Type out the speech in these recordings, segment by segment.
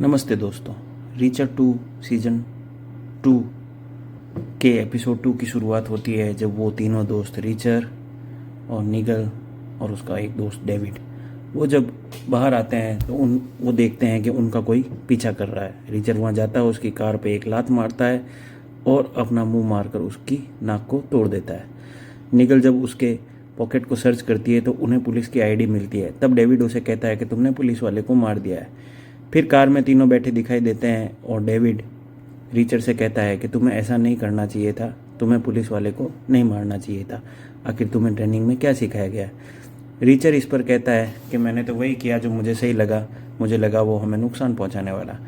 नमस्ते दोस्तों। Richer 2 season 2 के एपिसोड 2 की शुरुआत होती है जब वो तीनों दोस्त रीचर और निगल और उसका एक दोस्त डेविड वो जब बाहर आते हैं तो वो देखते हैं कि उनका कोई पीछा कर रहा है। रीचर वहाँ जाता है, उसकी कार पे एक लात मारता है और अपना मुंह मारकर उसकी नाक को तोड़ देता है। निगल जब उसके पॉकेट को सर्च करती है तो उन्हें पुलिस की आईडी मिलती है। तब डेविड उसे कहता है कि तुमने पुलिस वाले को मार दिया है। फिर कार में तीनों बैठे दिखाई देते हैं और डेविड रीचर से कहता है कि तुम्हें ऐसा नहीं करना चाहिए था, तुम्हें पुलिस वाले को नहीं मारना चाहिए था। आखिर तुम्हें ट्रेनिंग में क्या सिखाया गया? रीचर इस पर कहता है कि मैंने तो वही किया जो मुझे सही लगा, मुझे लगा वो हमें नुकसान पहुंचाने वाला।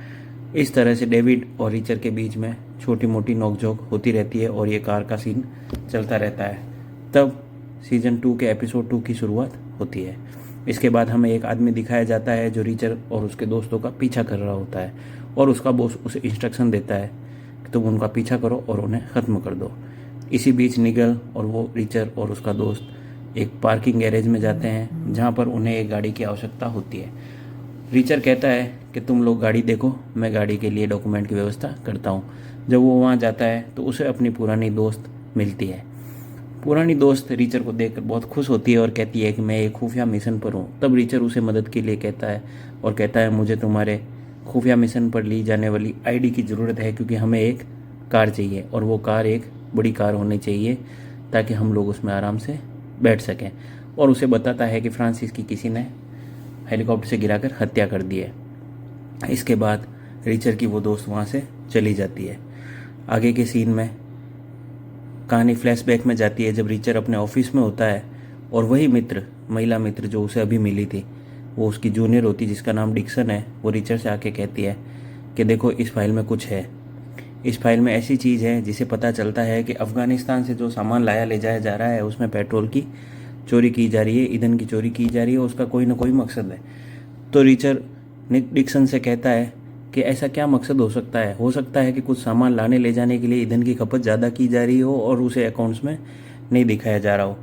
इस तरह से डेविड और रीचर के बीच में छोटी मोटी नोकझोंक होती रहती है और ये कार का सीन चलता रहता है। तब सीज़न 2 के एपिसोड 2 की शुरुआत होती है। इसके बाद हमें एक आदमी दिखाया जाता है जो रीचर और उसके दोस्तों का पीछा कर रहा होता है और उसका बॉस उसे इंस्ट्रक्शन देता है कि तुम उनका पीछा करो और उन्हें ख़त्म कर दो। इसी बीच निगल और वो रीचर और उसका दोस्त एक पार्किंग गैरेज में जाते हैं जहाँ पर उन्हें एक गाड़ी की आवश्यकता होती है। रीचर कहता है कि तुम लोग गाड़ी देखो, मैं गाड़ी के लिए डॉक्यूमेंट की व्यवस्था करता हूँ। जब वो वहाँ जाता है तो उसे अपनी पुरानी दोस्त मिलती है। पुरानी दोस्त रीचर को देखकर बहुत खुश होती है और कहती है कि मैं एक खुफिया मिशन पर हूँ। तब रीचर उसे मदद के लिए कहता है और कहता है मुझे तुम्हारे खुफिया मिशन पर ली जाने वाली आईडी की ज़रूरत है क्योंकि हमें एक कार चाहिए और वो कार एक बड़ी कार होनी चाहिए ताकि हम लोग उसमें आराम से बैठ सकें। और उसे बताता है कि फ्रांसिस की किसी ने हेलीकॉप्टर से गिराकर हत्या कर दी है। इसके बाद रीचर की वो दोस्त वहाँ से चली जाती है। आगे के सीन में कहानी फ्लैशबैक में जाती है जब रीचर अपने ऑफिस में होता है और वही महिला मित्र जो उसे अभी मिली थी, वो उसकी जूनियर होती जिसका नाम डिक्सन है, वो रीचर से आके कहती है कि देखो इस फाइल में कुछ है। इस फाइल में ऐसी चीज़ है जिसे पता चलता है कि अफ़गानिस्तान से जो सामान ले जाया जा रहा है उसमें पेट्रोल की चोरी की जा रही है, ईंधन की चोरी की जा रही है, उसका कोई ना कोई मकसद है। तो रीचर डिक्सन से कहता है कि ऐसा क्या मकसद हो सकता है कि कुछ सामान लाने ले जाने के लिए ईंधन की खपत ज़्यादा की जा रही हो और उसे अकाउंट्स में नहीं दिखाया जा रहा हो।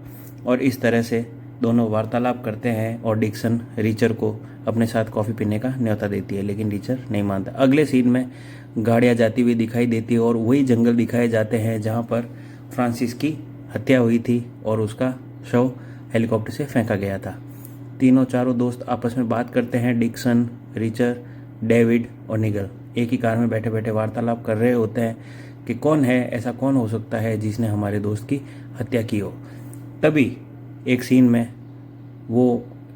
और इस तरह से दोनों वार्तालाप करते हैं और डिक्सन रीचर को अपने साथ कॉफ़ी पीने का न्योता देती है, लेकिन रीचर नहीं मानता। अगले सीन में गाड़ियाँ जाती हुई दिखाई देती है और वही जंगल दिखाए जाते हैं जहाँ पर फ्रांसिस की हत्या हुई थी और उसका शव हेलीकॉप्टर से फेंका गया था। तीनों चारों दोस्त आपस में बात करते हैं। डिक्सन, रीचर, डेविड और निगल एक ही कार में बैठे बैठे वार्तालाप कर रहे होते हैं कि ऐसा कौन हो सकता है जिसने हमारे दोस्त की हत्या की हो। तभी एक सीन में वो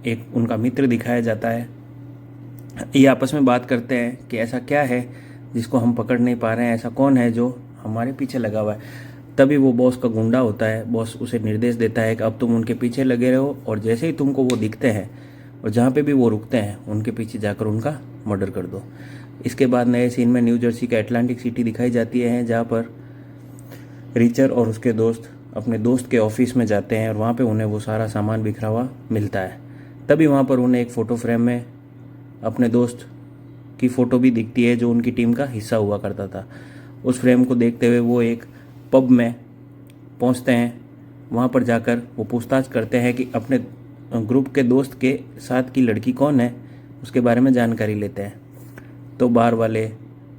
एक उनका मित्र दिखाया जाता है। ये आपस में बात करते हैं कि ऐसा क्या है जिसको हम पकड़ नहीं पा रहे हैं, ऐसा कौन है जो हमारे पीछे लगा हुआ है। तभी वो बॉस का गुंडा होता है। बॉस उसे निर्देश देता है कि अब तुम उनके पीछे लगे रहो और जैसे ही तुमको वो दिखते हैं और जहाँ पे भी वो रुकते हैं उनके पीछे जाकर उनका मर्डर कर दो। इसके बाद नए सीन में न्यू जर्सी का अटलांटिक सिटी दिखाई जाती है जहाँ पर रीचर और उसके दोस्त अपने दोस्त के ऑफिस में जाते हैं और वहाँ पे उन्हें वो सारा सामान बिखरा हुआ मिलता है। तभी वहाँ पर उन्हें एक फ़ोटो फ्रेम में अपने दोस्त की फ़ोटो भी दिखती है जो उनकी टीम का हिस्सा हुआ करता था। उस फ्रेम को देखते हुए वो एक पब में पहुँचते हैं। वहाँ पर जाकर वो पूछताछ करते हैं कि अपने ग्रुप के दोस्त के साथ की लड़की कौन है, उसके बारे में जानकारी लेते हैं। तो बार वाले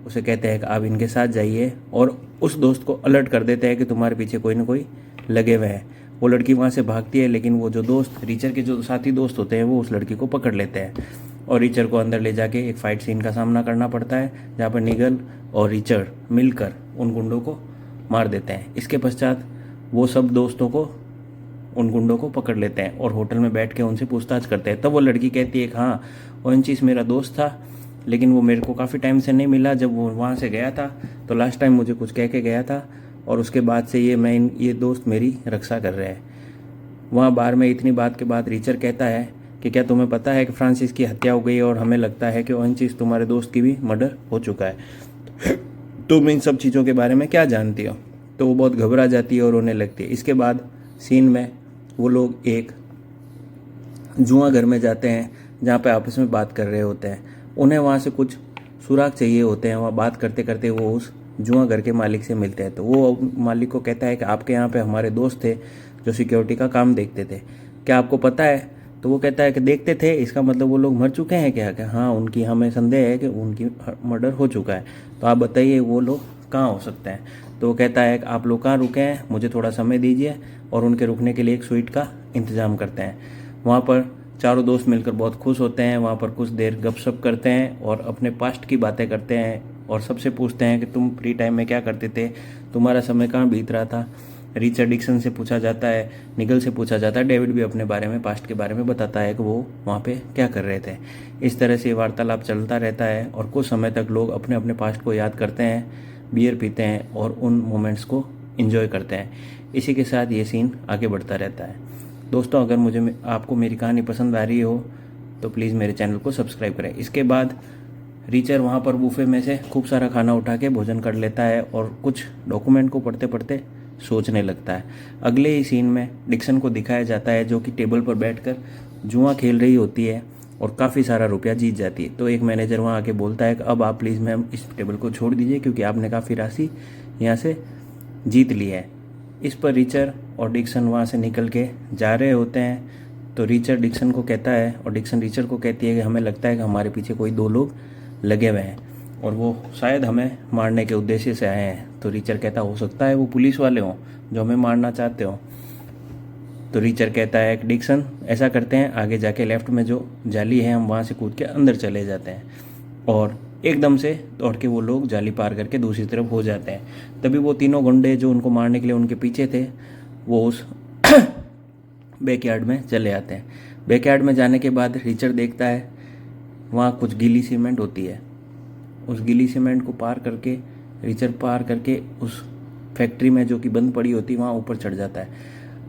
उसे कहते हैं कि आप इनके साथ जाइए और उस दोस्त को अलर्ट कर देते हैं कि तुम्हारे पीछे कोई ना कोई लगे हुए हैं। वो लड़की वहाँ से भागती है, लेकिन वो जो दोस्त रीचर के जो साथी दोस्त होते हैं वो उस लड़की को पकड़ लेते हैं और रीचर को अंदर ले जाके एक फ़ाइट सीन का सामना करना पड़ता है जहाँ पर निगल और रीचर मिलकर उन गुंडों को मार देते हैं। इसके पश्चात वो सब दोस्तों को उन गुंडों को पकड़ लेते हैं और होटल में बैठ के उनसे पूछताछ करते हैं। तब वो लड़की कहती है कि हाँ, ओएनचीस मेरा दोस्त था, लेकिन वो मेरे को काफ़ी टाइम से नहीं मिला। जब वो वहाँ से गया था तो लास्ट टाइम मुझे कुछ कह के गया था और उसके बाद से ये दोस्त मेरी रक्षा कर रहे हैं। वहाँ बार में इतनी बात के बाद रीचर कहता है कि क्या तुम्हें पता है कि फ्रांसिस की हत्या हो गई और हमें लगता है कि ओएनचीस तुम्हारे दोस्त की भी मर्डर हो चुका है, तुम इन सब चीज़ों के बारे में क्या जानती हो? तो वो बहुत घबरा जाती है और रोने लगती है। इसके बाद सीन में वो लोग एक जुआ घर में जाते हैं जहाँ पे आपस में बात कर रहे होते हैं। उन्हें वहाँ से कुछ सुराग चाहिए होते हैं। वहाँ बात करते करते वो उस जुआ घर के मालिक से मिलते हैं। तो वो मालिक को कहता है कि आपके यहाँ पे हमारे दोस्त थे जो सिक्योरिटी का काम देखते थे, क्या आपको पता है तो वो कहता है कि देखते थे, इसका मतलब वो लोग मर चुके हैं क्या? हाँ, उनकी हमें संदेह है कि उनकी मर्डर हो चुका है, तो आप बताइए वो लोग कहाँ हो सकते हैं? तो वो कहता है कि आप लोग कहाँ रुके हैं, मुझे थोड़ा समय दीजिए, और उनके रुकने के लिए एक स्वीट का इंतज़ाम करते हैं। वहाँ पर चारों दोस्त मिलकर बहुत खुश होते हैं, वहाँ पर कुछ देर गपशप करते हैं और अपने पास्ट की बातें करते हैं, और सबसे पूछते हैं कि तुम फ्री टाइम में क्या करते थे, तुम्हारा समय कहाँ बीत रहा था। रिचर्ड डिक्सन से पूछा जाता है, निगल से पूछा जाता है, डेविड भी अपने बारे में, पास्ट के बारे में बताता है कि वो वहाँ पे क्या कर रहे थे। इस तरह से वार्तालाप चलता रहता है और कुछ समय तक लोग अपने अपने पास्ट को याद करते हैं, बियर पीते हैं और उन मोमेंट्स को एंजॉय करते हैं। इसी के साथ ये सीन आगे बढ़ता रहता है। दोस्तों, अगर मुझे आपको मेरी कहानी पसंद आ रही हो तो प्लीज़ मेरे चैनल को सब्सक्राइब करें। इसके बाद रीचर वहाँ पर बूफे में से खूब सारा खाना उठा के भोजन कर लेता है और कुछ डॉक्यूमेंट को पढ़ते पढ़ते सोचने लगता है। अगले ही सीन में डिक्सन को दिखाया जाता है जो कि टेबल पर बैठकर जुआ खेल रही होती है और काफ़ी सारा रुपया जीत जाती है। तो एक मैनेजर वहाँ आके बोलता है कि अब आप प्लीज़ मैम इस टेबल को छोड़ दीजिए क्योंकि आपने काफ़ी राशि यहाँ से जीत ली है। इस पर रिचर और डिक्सन वहाँ से निकल के जा रहे होते हैं। तो रिचर डिक्सन को कहता है और डिक्सन रिचर को कहती है कि हमें लगता है कि हमारे पीछे कोई दो लोग लगे हुए हैं और वो शायद हमें मारने के उद्देश्य से आए हैं। तो रिचर कहता हो सकता है वो पुलिस वाले हों जो हमें मारना चाहते हो। तो रिचर कहता है कि डिक्सन ऐसा करते हैं, आगे जाके लेफ्ट में जो जाली है हम वहाँ से कूद के अंदर चले जाते हैं, और एकदम से दौड़ के वो लोग जाली पार करके दूसरी तरफ हो जाते हैं। तभी वो तीनों गुंडे जो उनको मारने के लिए उनके पीछे थे वो उस बैकयार्ड में चले आते हैं। बैकयार्ड में जाने के बाद रिचर देखता है वहाँ कुछ गीली सीमेंट होती है। उस गीली सीमेंट को पार करके रिचर पार करके उस फैक्ट्री में जो कि बंद पड़ी होती है वहाँ ऊपर चढ़ जाता है,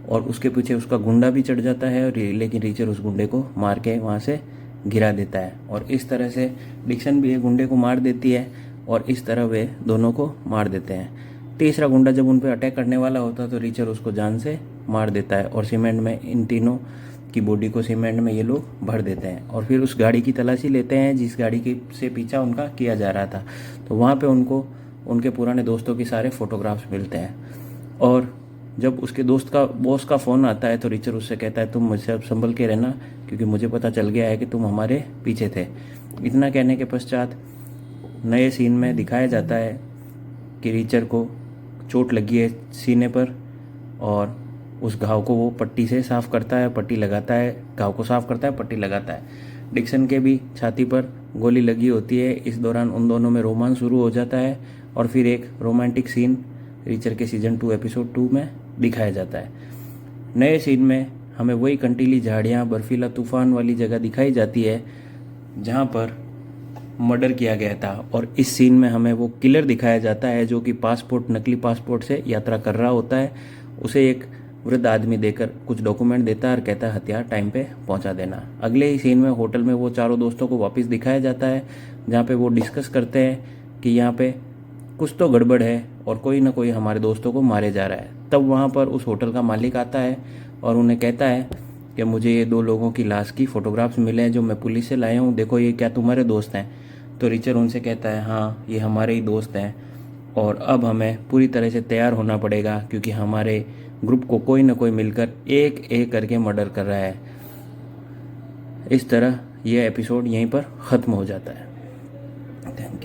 और उसके पीछे उसका गुंडा भी चढ़ जाता है, और लेकिन रिचर उस गुंडे को मार के वहाँ से गिरा देता है। और इस तरह से डिक्सन भी एक गुंडे को मार देती है और इस तरह वे दोनों को मार देते हैं। तीसरा गुंडा जब उन पर अटैक करने वाला होता है तो रिचर उसको जान से मार देता है और सीमेंट में इन तीनों की बॉडी को सीमेंट में ये लोग भर देते हैं और फिर उस गाड़ी की तलाशी लेते हैं जिस गाड़ी के से पीछा उनका किया जा रहा था। तो वहाँ पे उनको उनके पुराने दोस्तों के सारे फोटोग्राफ्स मिलते हैं, और जब उसके दोस्त का बॉस का फ़ोन आता है तो रिचर उससे कहता है तुम मुझसे अब संभल के रहना क्योंकि मुझे पता चल गया है कि तुम हमारे पीछे थे। इतना कहने के पश्चात नए सीन में दिखाया जाता है कि रिचर को चोट लगी है सीने पर, और उस घाव को वो पट्टी से साफ़ करता है, पट्टी लगाता है, घाव को साफ़ करता है, पट्टी लगाता है। डिक्सन के भी छाती पर गोली लगी होती है। इस दौरान उन दोनों में रोमांस शुरू हो जाता है और फिर एक रोमांटिक सीन रिचर के सीजन 2 एपिसोड 2 में दिखाया जाता है। नए सीन में हमें वही कंटीली झाड़ियाँ, बर्फीला तूफान वाली जगह दिखाई जाती है जहाँ पर मर्डर किया गया था, और इस सीन में हमें वो किलर दिखाया जाता है जो कि पासपोर्ट, नकली पासपोर्ट से यात्रा कर रहा होता है। उसे एक वृद्ध आदमी देकर कुछ डॉक्यूमेंट देता है और कहता है हथियार टाइम पे पहुंचा देना। अगले ही सीन में होटल में वो चारों दोस्तों को वापस दिखाया जाता है जहाँ पे वो डिस्कस करते हैं कि यहाँ पे कुछ तो गड़बड़ है और कोई ना कोई हमारे दोस्तों को मारे जा रहा है। तब वहाँ पर उस होटल का मालिक आता है और उन्हें कहता है कि मुझे ये 2 लोगों की लाश की फ़ोटोग्राफ्स मिले हैं जो मैं पुलिस से लाया हूँ, देखो ये क्या तुम्हारे दोस्त हैं? तो रिचर उनसे कहता है हाँ ये हमारे ही दोस्त हैं, और अब हमें पूरी तरह से तैयार होना पड़ेगा क्योंकि हमारे ग्रुप को कोई ना कोई मिलकर एक एक करके मर्डर कर रहा है। इस तरह यह एपिसोड यहीं पर ख़त्म हो जाता है। Thank you.